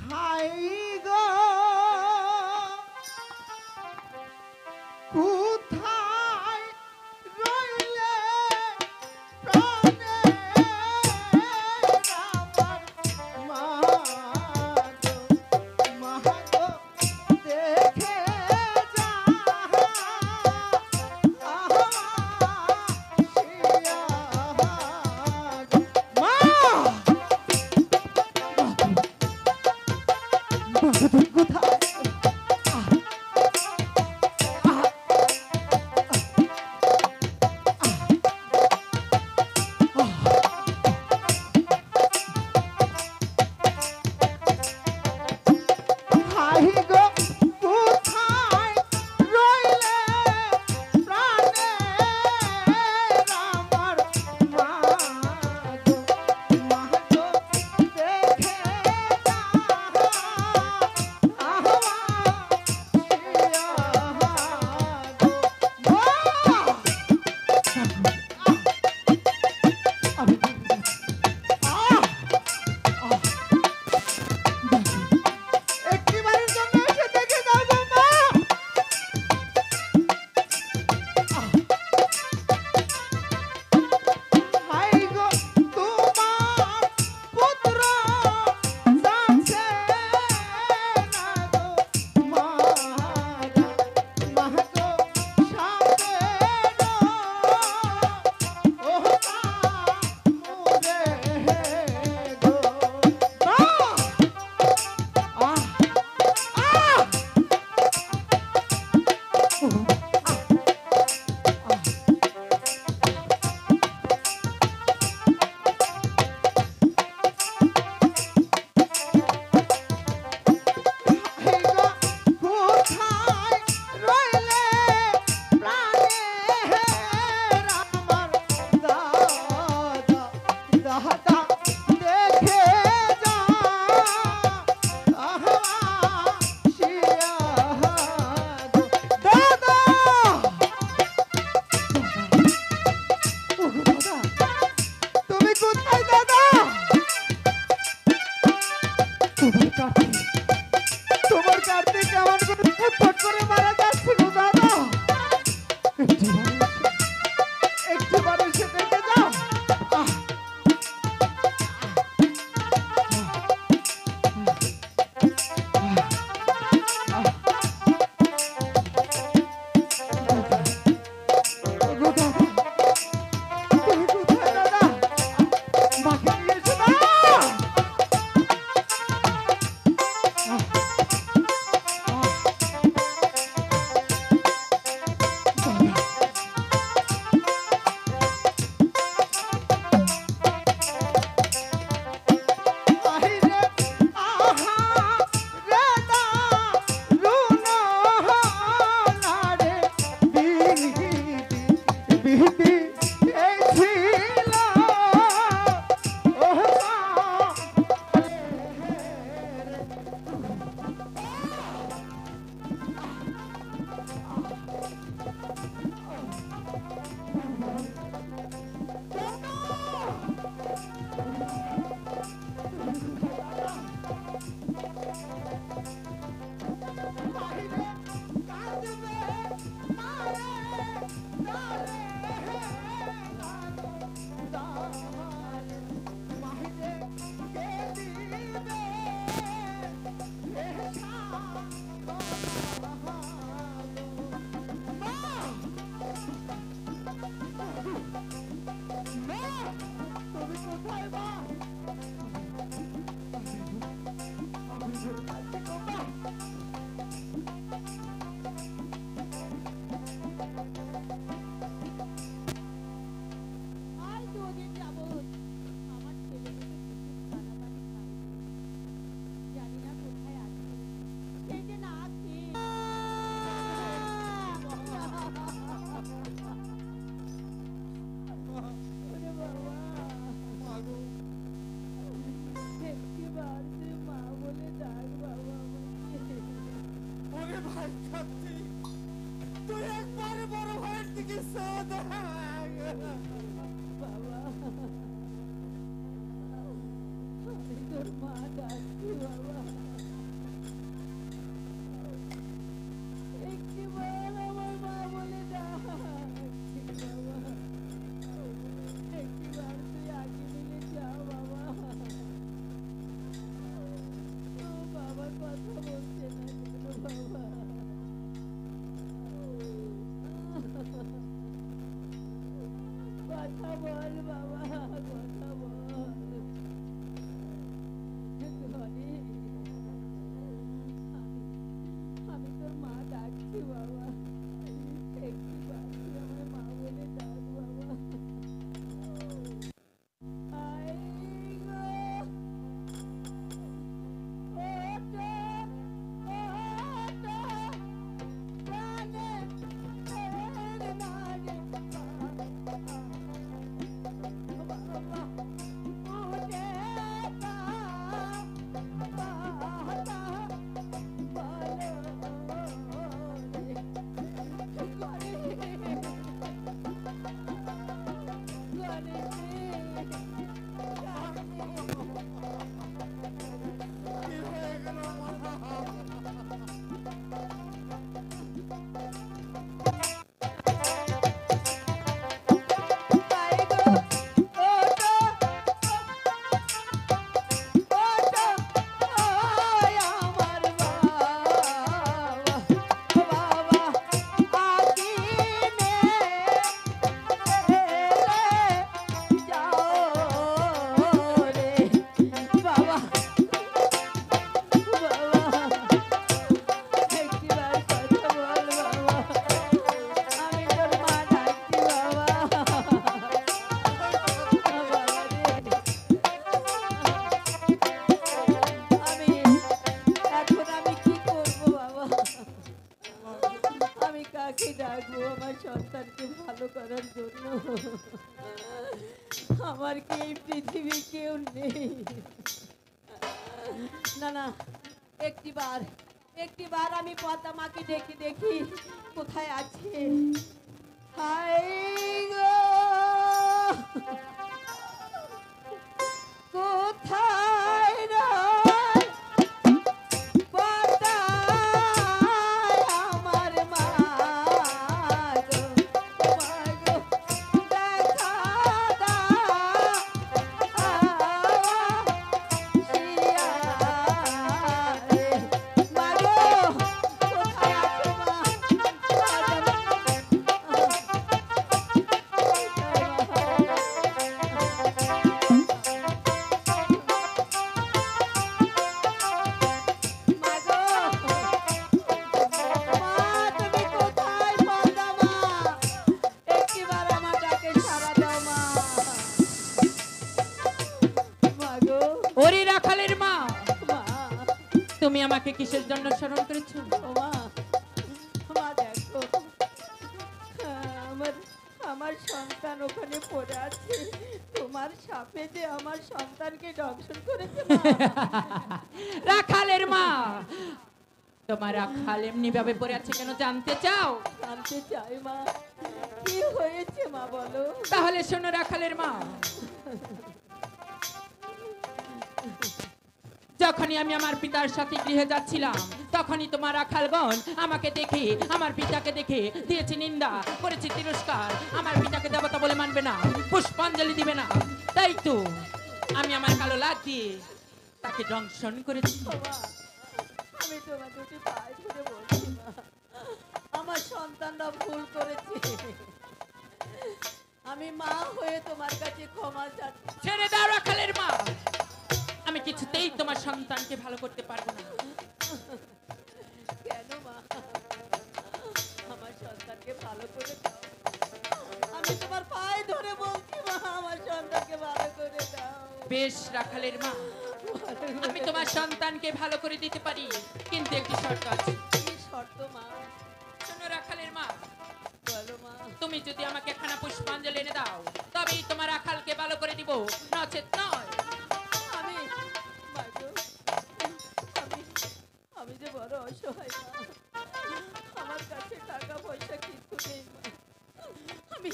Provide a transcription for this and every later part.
High গো কোথায় রইলে প্রাণে আমার মা গো মা গো দেখে যা শিয়া মা বাহাদুর কোথায় হাই গো কোথায় রইলে প্রাণে আমার মা গো মা গো দেখে যা আহা শিয়া গো আমি একটিবারের জন্য এসে দেখে যাও গো মা হাই গো তোমার পুত্র যাচ্ছে না গো মা মা গো সামনে ওহা মুরে গো মা আহ আহ হাই গো কোথায় রইলে প্রাণে আমার দাদা দাদা দেখে যা আহা শিয়া গো দাদা ওগো দাদা তুমি কোথায় দাদা তোমার কার্তিক কেমন করে ফুটফুট করে মারা যাচ্ছে গো দাদা একটুবার এসে দেখে যাও আহ, ওগো দাদা তুমি কোথায় দাদা মাকে নিয়ে এসো না আহিরে আহা রেদা রুনো নারে বিহিতি বিহিতি এই ছিল ওহ তুমি কোথায় মা আর দুদিন যাবৎ আমার ছেলে মেয়ে কানাকানি খায় জানি না কোথায় আছে সেই যে না খেয়ে ওরে বাবা একটিবার তুই মা বলে ডাক বাবা আমাকে ওরে ভাই সত্যি তুই একবারে বড় ভাইয়ের দিকে সদা বাবা আমি তোর মা ডাকছি বাবা বল বাবা, কথা বল। ধনী, আমি তোর মা ডাকছি বাবা, একটু বাড়ি আমার মা বলে ডাক বাবা। আই গো, ওঠো, ওঠো, প্রাণের নারে বাবা, উঠে দাও, বাবা, বলো রে, কি হয়ে গেল মা? আমি কাকে ডাকবো আমার সন্তানকে ভালো করার জন্য? আমার কি এই পৃথিবী কেউ নেই? না না, একটিবার আমি পদ্মা মাকে ডেকে দেখি কোথায় আছে। হাই গো, কোথায় রয় কোথায় আমার মা গো, মা গো, দেখা দাও শিয়া রে, মা গো, কোথায় আছো মা? মা গো, মা তুমি কোথায় পদ্মা মা? একটিবার আমার ডাকে সাড়া দাও মা। মা গো, ওরে রাখালের মা, মা, তুমি আমাকে কিসের জন্য স্মরণ করেছো? ও মা, মা দেখো, আমার আমার সন্তান ওখানে পড়ে আছে, তোমার সাপে যে আমার সন্তানকে দংশন করেছে মা। রাখালের মা, তোমার রাখাল এমনি ভাবে পড়ে আছে কেন জানতে চাও? জানতে চাই মা, কি হয়েছে মা বলো। তাহলে শোনো রাখালের মা, যখনই আমি আমার পিতার সাথে গৃহে যাচ্ছিলাম তখনই তোমার রাখালগণ আমাকে দেখে, আমার পিতাকে দেখে দিয়েছে নিন্দা, করেছে তিরস্কার। আমার পিতাকে দেবতা বলে মানবে না, পুষ্পাঞ্জলি দিবে না, তাই তো আমি আমার কালো লাগ দিয়ে তাকে দংশন করেছি। ও মা, আমি তোমার দুটি পায়ে ধরে বলছি মা, আমার সন্তানরা ভুল করেছে, আমি মা হয়ে তোমার কাছে ক্ষমা চাচ্ছি। ছেড়ে দাও রাখালের মা, আমি কিছুতেই তোমার সন্তানকে ভালো করতে পারবো না। কেন মা, আমার সন্তানকে ভালো করে দাও, আমি তোমার পায়ে ধরে বলছি মা, আমার সন্তানকে ভালো করে দাও। বেশ রাখালের মা, আমি তোমার সন্তানকে ভালো করে দিতে পারি, কিন্তু একটি শর্ত আছে। কি শর্ত মা? শোনো রাখালের মা, বলো মা। তুমি যদি আমাকে একখানা পুষ্পাঞ্জলি এনে দাও তবেই তোমার রাখালকে ভালো করে দিব, নচেত নয়। আমি মা গো, আমি আমি যে বড় অসহায় মা, আমার কাছে টাকা পয়সা কিছু নেই মা, আমি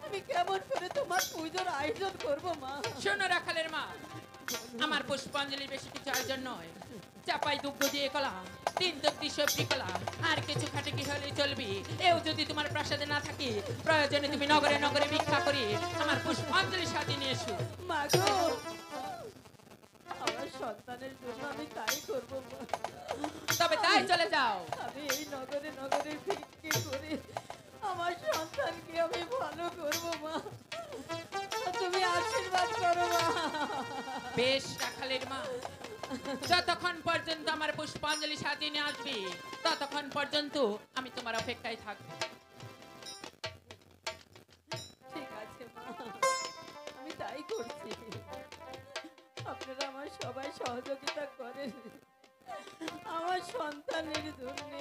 আমি কেমন করে তোমার পুজোর আয়োজন করব মা? শোনো রাখালের মা, আমার পুষ্পাঞ্জলি বেশি কিছু আয়োজন নয়। চাপাই দুগ্ধ দিয়ে কলা, তিন তক্তি সবজি কলা, আর কিছু খাটে কি হলে চলবি। এও যদি তোমার প্রাসাদে না থাকে, প্রয়োজনে তুমি নগরে নগরে ভিক্ষা করে আমার পুষ্পাঞ্জলি সাজিয়ে নিয়ে এসো। মা গো, আমার সন্তানের জন্য আমি তাই করব মা। তবে তাই চলে যাও। আমি এই নগরে নগরে ভিক্ষে করে আমার সন্তানকে আমি ভালো করব মা। তুমি আশীর্বাদ করো মা। বেশ রাখালের মা, যতক্ষণ পর্যন্ত আমার পুষ্পাঞ্জলি সাজিয়ে নিয়ে আসবি ততক্ষণ পর্যন্ত আমি তোমার অপেক্ষায় থাকবো। ঠিক আছে মা, আমি তাই করছি। আপনারা আমার সবাই সহযোগিতা করেন আমার সন্তানের জন্য।